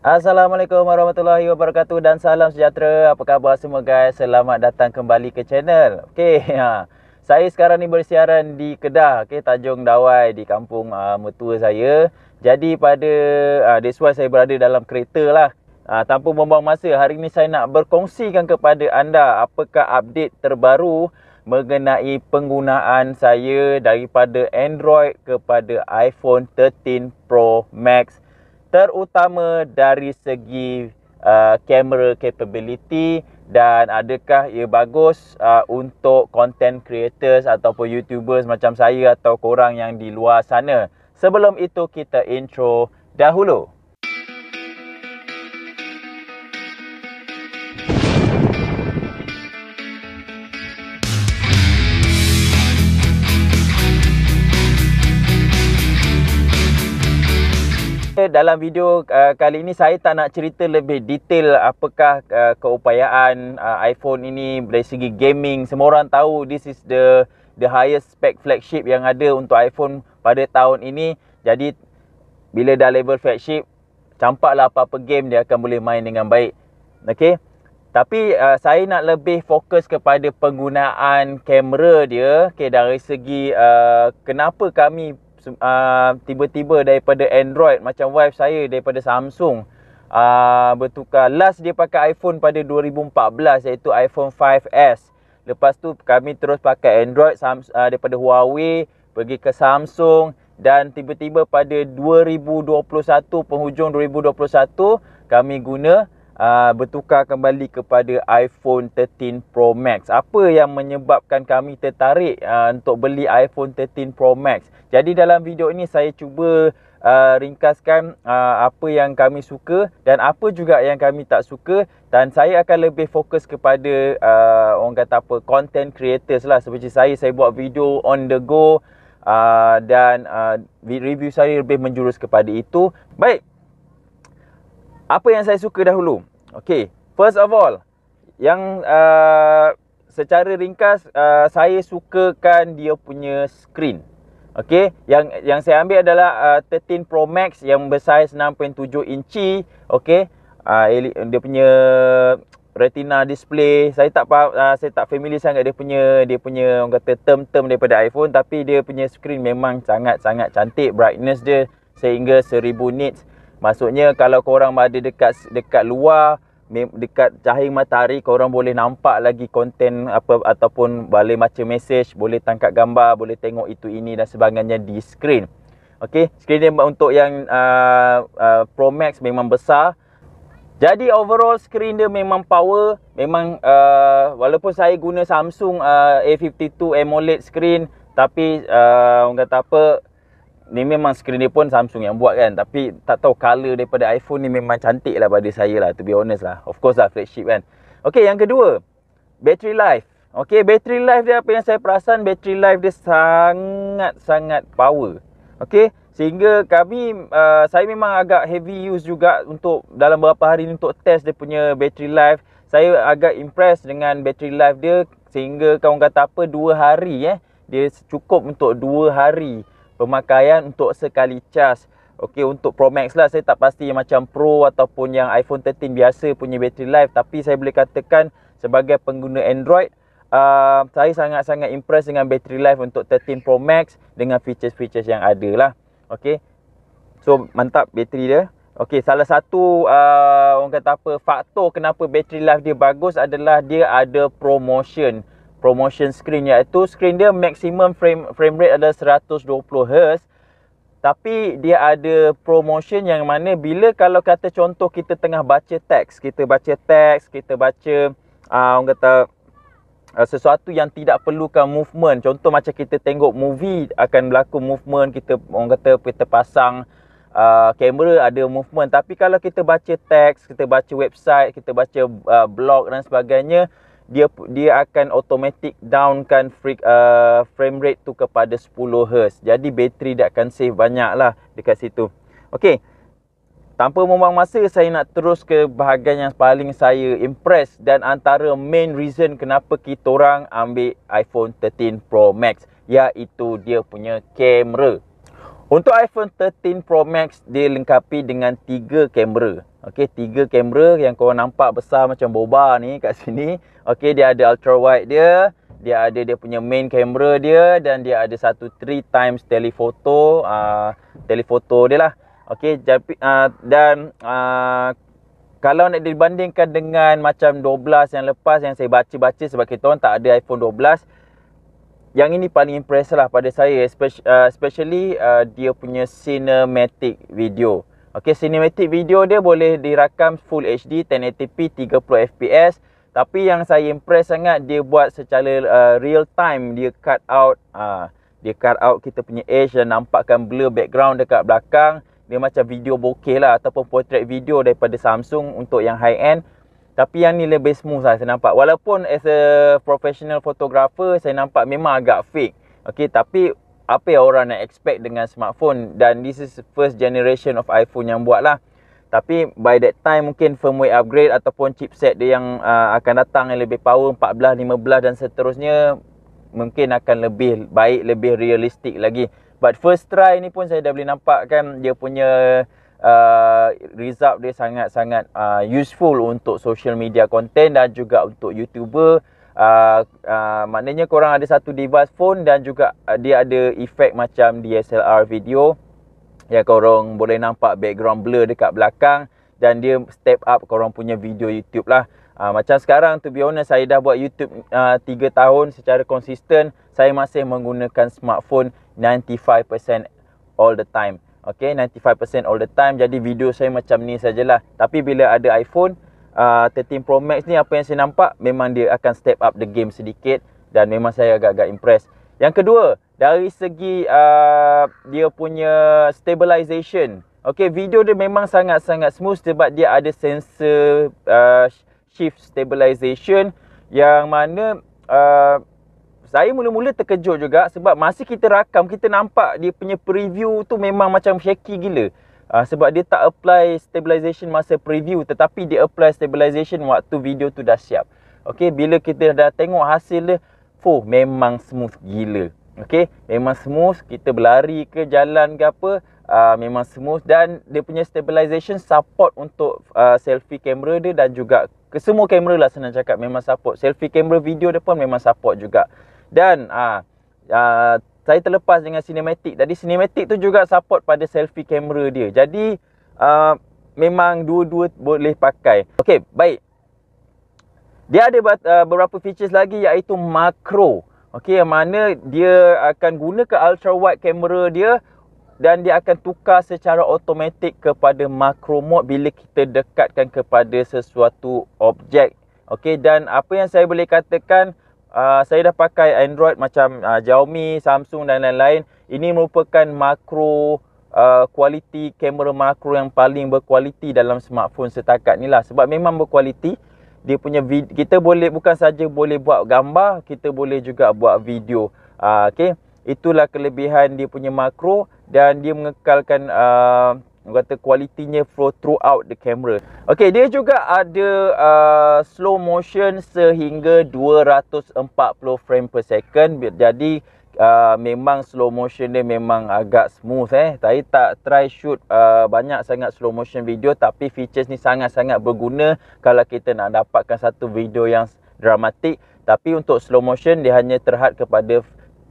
Assalamualaikum warahmatullahi wabarakatuh dan salam sejahtera. Apa khabar semua guys? Selamat datang kembali ke channel. Okey, saya sekarang ni bersiaran di Kedah, okey, Tanjung Dawai di kampung mertua saya. Jadi pada that's why saya berada dalam kereta lah. Tanpa membuang masa, hari ini saya nak berkongsikan kepada anda apakah update terbaru mengenai penggunaan saya daripada Android kepada iPhone 13 Pro Max, terutama dari segi camera capability dan adakah ia bagus untuk content creators ataupun YouTubers macam saya atau korang yang di luar sana. Sebelum itu kita intro dahulu. Dalam video kali ini saya tak nak cerita lebih detail apakah keupayaan iPhone ini dari segi gaming. Semua orang tahu this is the highest spec flagship yang ada untuk iPhone pada tahun ini. Jadi bila dah level flagship, campaklah apa-apa game dia akan boleh main dengan baik. Okey. Tapi saya nak lebih fokus kepada penggunaan kamera dia. Okey, dari segi kenapa kami tiba-tiba daripada Android, macam wife saya daripada Samsung bertukar. Last dia pakai iPhone pada 2014 iaitu iPhone 5S. Lepas tu kami terus pakai Android daripada Huawei pergi ke Samsung, dan tiba-tiba pada 2021, penghujung 2021 kami guna bertukar kembali kepada iPhone 13 Pro Max. Apa yang menyebabkan kami tertarik untuk beli iPhone 13 Pro Max? Jadi dalam video ini saya cuba ringkaskan apa yang kami suka dan apa juga yang kami tak suka, dan saya akan lebih fokus kepada orang kata apa, content creators lah. Seperti saya buat video on the go dan review saya lebih menjurus kepada itu. Baik, apa yang saya suka dahulu? Okey, first of all, yang secara ringkas saya sukakan dia punya screen. Okey, yang saya ambil adalah 13 Pro Max yang bersaiz 6.7 inci. Okey, dia punya retina display. Saya tak familiar sangat dia punya orang kata term daripada iPhone, tapi dia punya screen memang sangat cantik. Brightness dia sehingga 1000 nits. Maksudnya kalau korang ada dekat luar, dekat cahaya matahari, korang boleh nampak lagi konten apa, ataupun boleh baca mesej, boleh tangkap gambar, boleh tengok itu ini dan sebagainya di screen. Okey, screen dia untuk yang Pro Max memang besar. Jadi overall screen dia memang power. Memang walaupun saya guna Samsung A52 AMOLED screen, tapi orang kata apa, ni memang screen dia pun Samsung yang buat kan. Tapi tak tahu, color daripada iPhone ni memang cantik lah pada saya lah, to be honest lah. Of course lah, flagship kan. Okey, yang kedua, battery life. Okey, battery life dia, apa yang saya perasan, battery life dia sangat power. Okey, sehingga saya memang agak heavy use juga untuk dalam beberapa hari ni untuk test dia punya battery life. Saya agak impressed dengan battery life dia, sehingga kawan kata apa, 2 hari dia cukup untuk 2 hari pemakaian untuk sekali cas. Okey, untuk Pro Max lah, saya tak pasti yang macam Pro ataupun yang iPhone 13 biasa punya battery life. Tapi saya boleh katakan sebagai pengguna Android, saya sangat-sangat impress dengan battery life untuk 13 Pro Max dengan features-features yang ada lah. Okey, so mantap battery dia. Okey, salah satu orang kata apa, faktor kenapa battery life dia bagus adalah dia ada promotion screen, iaitu screen dia maximum frame rate adalah 120Hz, tapi dia ada promotion yang mana bila kalau kata contoh kita tengah baca teks, kita baca orang kata sesuatu yang tidak perlukan movement. Contoh macam kita tengok movie, akan berlaku movement, kita orang kata kita pasang kamera, ada movement. Tapi kalau kita baca teks, kita baca website, kita baca blog dan sebagainya, dia akan automatic downkan frame rate tu kepada 10Hz. Jadi bateri dia akan save banyak lah dekat situ. Okey, tanpa membuang masa, saya nak terus ke bahagian yang paling saya impress dan antara main reason kenapa kita orang ambil iPhone 13 Pro Max, iaitu dia punya kamera. Untuk iPhone 13 Pro Max, dia lengkapi dengan 3 kamera. Okey, 3 kamera yang korang nampak besar macam boba ni kat sini. Okey, dia ada ultra wide dia ada dia punya main kamera dia, dan dia ada satu 3 times telephoto, telephoto dia lah. Okey, dan kalau nak dibandingkan dengan macam 12 yang lepas yang saya baca-baca, sebab kita orang tak ada iPhone 12, yang ini paling impress lah pada saya, especially dia punya cinematic video. Okay, cinematic video dia boleh dirakam Full HD 1080p 30fps. Tapi yang saya impress sangat, dia buat secara real time. Dia cut out kita punya edge dan nampakkan blur background dekat belakang. Dia macam video bokeh lah, ataupun portrait video daripada Samsung untuk yang high end. Tapi yang ni lebih smooth lah saya nampak. Walaupun as a professional photographer, saya nampak memang agak fake. Okay, tapi apa yang orang nak expect dengan smartphone? Dan this is first generation of iPhone yang buat lah. Tapi by that time mungkin firmware upgrade ataupun chipset dia yang akan datang yang lebih power, 14, 15 dan seterusnya, mungkin akan lebih baik, lebih realistik lagi. But first try ni pun saya dah boleh nampak kan dia punya result dia sangat-sangat useful untuk social media content dan juga untuk YouTuber. Maknanya korang ada satu device phone dan juga dia ada efek macam DSLR video yang korang boleh nampak background blur dekat belakang, dan dia step up korang punya video YouTube lah. Macam sekarang, to be honest, saya dah buat YouTube 3 tahun secara konsisten. Saya masih menggunakan smartphone 95% all the time. Okay, 95% all the time. Jadi video saya macam ni sajalah. Tapi bila ada iPhone 13 Pro Max ni, apa yang saya nampak, memang dia akan step up the game sedikit. Dan memang saya agak-agak impress. Yang kedua, dari segi dia punya stabilization. Okay, video dia memang sangat-sangat smooth sebab dia ada sensor shift stabilization, yang mana saya mula-mula terkejut juga sebab masa kita rakam, kita nampak dia punya preview tu memang macam shaky gila. Sebab dia tak apply stabilization masa preview, tetapi dia apply stabilization waktu video tu dah siap. Okay, bila kita dah tengok hasil dia, memang smooth gila. Okay, memang smooth. Kita berlari ke jalan ke apa, memang smooth. Dan dia punya stabilization support untuk selfie kamera dia, dan juga ke semua kamera lah senang cakap memang support. Selfie kamera video dia pun memang support juga. Dan saya terlepas dengan cinematic. Jadi cinematic tu juga support pada selfie kamera dia. Jadi memang dua-dua boleh pakai. Okay, baik. Dia ada beberapa features lagi, iaitu makro. Okay, yang mana dia akan gunakan ultra wide kamera dia, dan dia akan tukar secara automatik kepada makro mode bila kita dekatkan kepada sesuatu objek. Okay, dan apa yang saya boleh katakan, saya dah pakai Android macam Xiaomi, Samsung dan lain-lain. Ini merupakan makro kualiti, kamera makro yang paling berkualiti dalam smartphone setakat ni lah. Sebab memang berkualiti. Dia punya kita boleh bukan saja boleh buat gambar, kita boleh juga buat video. Okay, itulah kelebihan dia punya makro, dan dia mengekalkan kata kualitinya flow throughout the camera. Okay, dia juga ada slow motion sehingga 240 frame per second. Jadi memang slow motion dia memang agak smooth. Saya tak try shoot banyak sangat slow motion video, tapi features ni sangat-sangat berguna kalau kita nak dapatkan satu video yang dramatik. Tapi untuk slow motion, dia hanya terhad kepada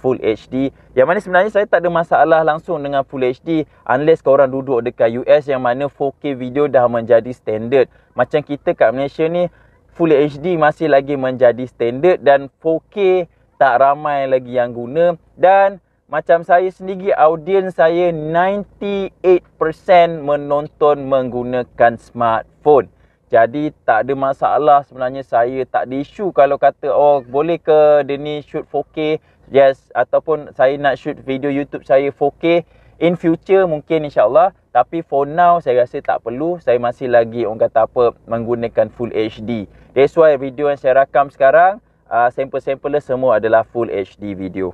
Full HD, yang mana sebenarnya saya tak ada masalah langsung dengan Full HD, unless korang duduk dekat US yang mana 4K video dah menjadi standard. Macam kita kat Malaysia ni, Full HD masih lagi menjadi standard, dan 4K tak ramai lagi yang guna. Dan macam saya sendiri, audiens saya 98% menonton menggunakan smartphone. Jadi tak ada masalah sebenarnya. Saya tak ada isu kalau kata, boleh ke dia ni shoot 4K? Yes, ataupun saya nak shoot video YouTube saya 4K. In future mungkin insyaAllah. Tapi for now saya rasa tak perlu. Saya masih lagi orang kata apa, menggunakan Full HD. That's why video yang saya rakam sekarang, sampel-sampel semua adalah Full HD video.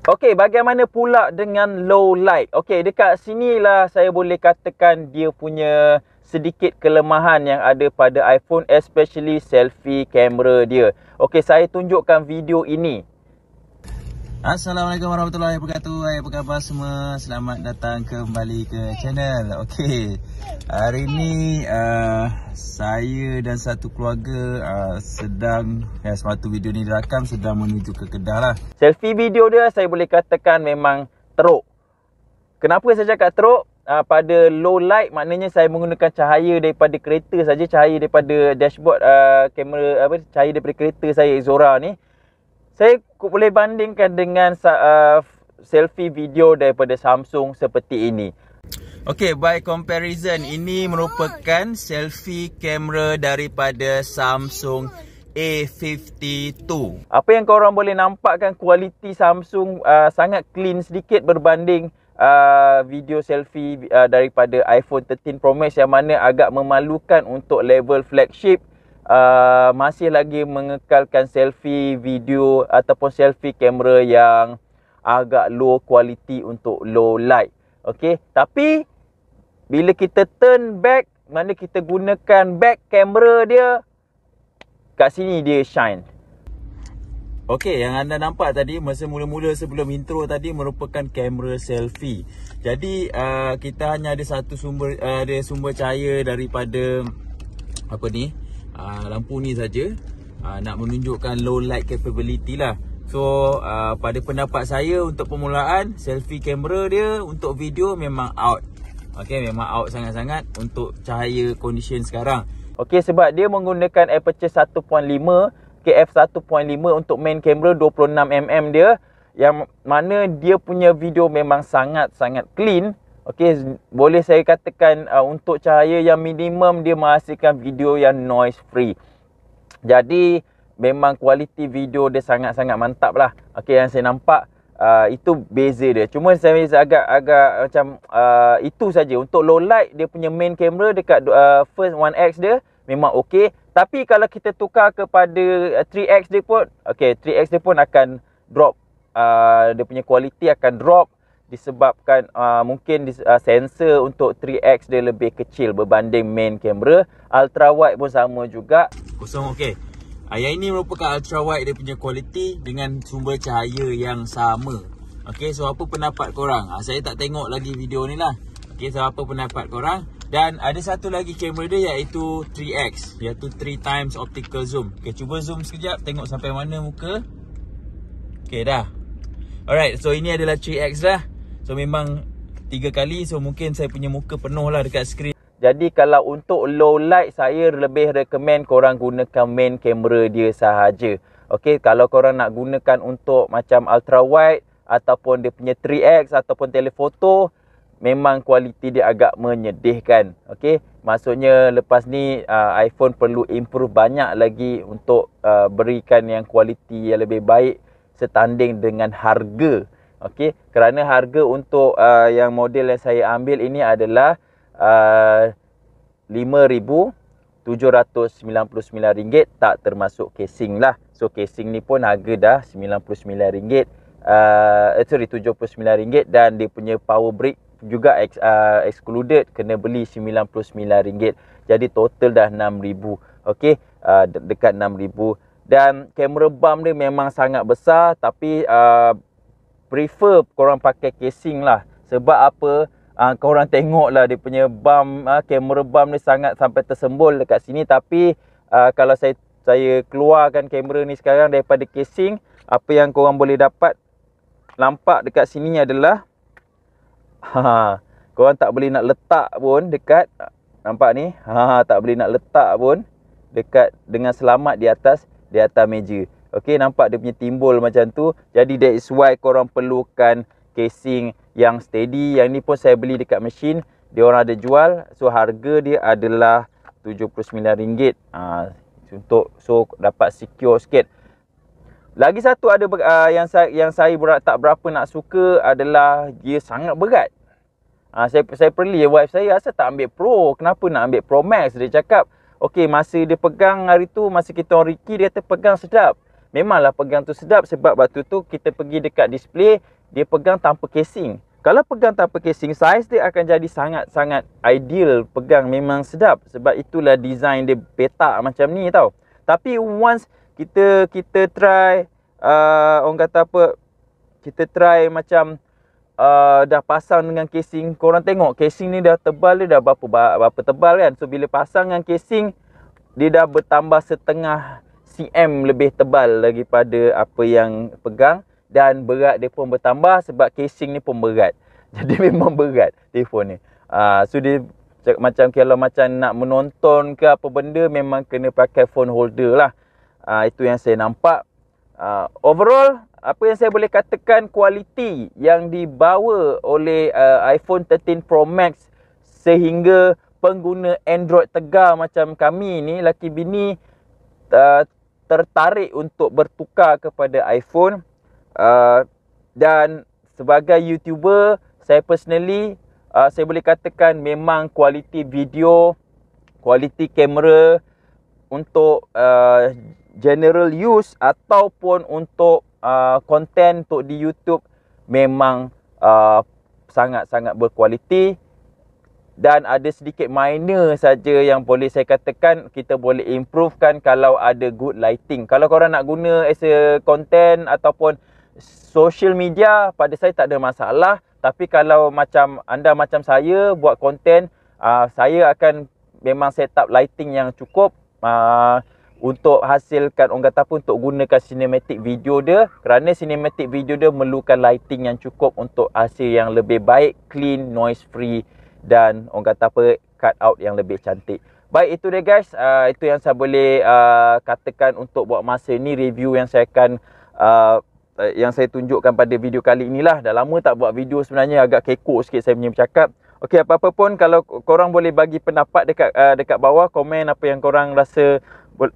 Okey, bagaimana pula dengan low light? Okey, dekat sinilah saya boleh katakan dia punya sedikit kelemahan yang ada pada iPhone, especially selfie kamera dia. Okey, saya tunjukkan video ini. Assalamualaikum warahmatullahi wabarakatuh. Hai, apa khabar semua? Selamat datang kembali ke channel. Okey. Hari ni saya dan satu keluarga sedang sematu video ni dirakam sedang menuju ke Kedah lah. Selfie video dia saya boleh katakan memang teruk. Kenapa saya cakap teruk? Pada low light maknanya saya menggunakan cahaya daripada kereta saja, cahaya daripada dashboard kamera cahaya daripada kereta saya Exora ni. Saya boleh bandingkan dengan selfie video daripada Samsung seperti ini. Okey, by comparison, ini merupakan selfie kamera daripada Samsung A52. Apa yang korang boleh nampakkan, kualiti Samsung sangat clean sedikit berbanding video selfie daripada iPhone 13 Pro Max yang mana agak memalukan untuk level flagship. Masih lagi mengekalkan selfie video ataupun selfie kamera yang agak low quality untuk low light. Okey, tapi bila kita turn back, mana kita gunakan back kamera dia, kat sini dia shine. Okey, yang anda nampak tadi masa mula-mula sebelum intro tadi merupakan kamera selfie. Jadi kita hanya ada satu sumber cahaya daripada lampu ni saja, nak menunjukkan low light capability lah. So pada pendapat saya untuk permulaan, selfie kamera dia untuk video memang out. Okey, memang out sangat-sangat untuk cahaya condition sekarang. Okey, sebab dia menggunakan aperture 1.5 f1.5 untuk main kamera 26mm dia, yang mana dia punya video memang sangat-sangat clean. Okey, boleh saya katakan untuk cahaya yang minimum dia menghasilkan video yang noise free. Jadi memang kualiti video dia sangat-sangat mantap lah. Okey, yang saya nampak itu beza dia. Cuma saya agak macam itu saja. Untuk low light dia punya main camera dekat first 1x dia memang okey. Tapi kalau kita tukar kepada 3x dia pun, okey, 3x dia pun akan drop. Dia punya kualiti akan drop disebabkan mungkin sensor untuk 3x dia lebih kecil berbanding main kamera. Ultra wide pun sama juga. Kosong, okey. Yang ini merupakan ultra wide dia punya kualiti dengan sumber cahaya yang sama. Okey, so apa pendapat korang? Saya tak tengok lagi video ni lah. Okey, so apa pendapat korang? Dan ada satu lagi kamera dia iaitu 3x, iaitu 3 times optical zoom. Okey, cuba zoom sekejap, tengok sampai mana muka. Okey, dah. Alright, so ini adalah 3x lah. So memang 3 kali, so mungkin saya punya muka penuh lah dekat skrin. Jadi kalau untuk low light, saya lebih recommend korang gunakan main kamera dia sahaja. Okey, kalau korang nak gunakan untuk macam ultra wide ataupun dia punya 3x ataupun telefoto, memang kualiti dia agak menyedihkan. Okey, maksudnya lepas ni iPhone perlu improve banyak lagi untuk berikan yang kualiti yang lebih baik setanding dengan harga. Okey, kerana harga untuk yang model yang saya ambil ini adalah RM5,799, tak termasuk casing lah. So casing ni pun harga dah RM99, RM79, dan dia punya power brick juga excluded, kena beli RM99. Jadi total dah RM6,000. Okey, dekat RM6,000. Dan kamera bump dia memang sangat besar, tapi prefer korang pakai casing lah. Sebab apa? Korang tengok lah dia punya bump, kamera bump ni sangat sampai tersembul dekat sini. Tapi kalau saya keluarkan kamera ni sekarang daripada casing, apa yang korang boleh dapat nampak dekat sini adalah korang tak boleh nak letak pun dekat, nampak ni, tak boleh nak letak pun dekat dengan selamat di atas meja. Okey, nampak dia punya timbul macam tu. Jadi that is why korang perlukan casing yang steady. Yang ni pun saya beli dekat mesin, dia orang ada jual. So harga dia adalah RM79. So dapat secure sikit. Lagi satu ada yang saya tak berapa nak suka adalah dia sangat berat. Saya perli wife saya, asal tak ambil Pro, kenapa nak ambil Pro Max? Dia cakap, okey, masa dia pegang hari tu, masa kita orang Ricky, dia kata pegang sedap. Memanglah pegang tu sedap sebab waktu tu kita pergi dekat display, dia pegang tanpa casing. Kalau pegang tanpa casing, saiz dia akan jadi sangat-sangat ideal pegang, memang sedap. Sebab itulah design dia petak macam ni tau. Tapi once kita try, orang kata apa, kita try macam dah pasang dengan casing. Korang tengok casing ni dah tebal, dia dah berapa tebal kan. So bila pasang dengan casing, dia dah bertambah setengah cm lebih tebal daripada apa yang pegang. Dan berat dia pun bertambah sebab casing ni pun berat. Jadi memang berat telefon ni. So dia macam kalau macam nak menonton ke apa benda, memang kena pakai phone holder lah. Itu yang saya nampak. Overall, apa yang saya boleh katakan, kualiti yang dibawa oleh iPhone 13 Pro Max sehingga pengguna Android tegar macam kami ni, laki bini, tertarik untuk bertukar kepada iPhone. Dan sebagai YouTuber, saya personally, saya boleh katakan memang kualiti video, kualiti kamera untuk general use ataupun untuk konten untuk di YouTube memang sangat-sangat berkualiti. Dan ada sedikit minor saja yang boleh saya katakan kita boleh improvekan kalau ada good lighting. Kalau korang nak guna as a content ataupun social media, pada saya tak ada masalah. Tapi kalau macam anda macam saya buat konten, saya akan memang set up lighting yang cukup untuk hasilkan, orang kata apa, untuk gunakan cinematic video dia. Kerana cinematic video dia memerlukan lighting yang cukup untuk hasil yang lebih baik, clean, noise free dan orang kata apa, cut out yang lebih cantik. Baik, itu dia guys. Itu yang saya boleh katakan untuk buat masa ni, review yang saya akan yang saya tunjukkan pada video kali inilah. Dah lama tak buat video sebenarnya, agak kekok sikit saya punya bercakap. Okey, apa-apa pun kalau korang boleh bagi pendapat dekat bawah, komen apa yang korang rasa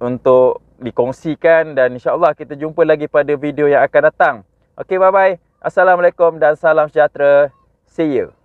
untuk dikongsikan, dan insya-Allah kita jumpa lagi pada video yang akan datang. Okey, bye bye. Assalamualaikum dan salam sejahtera. See you.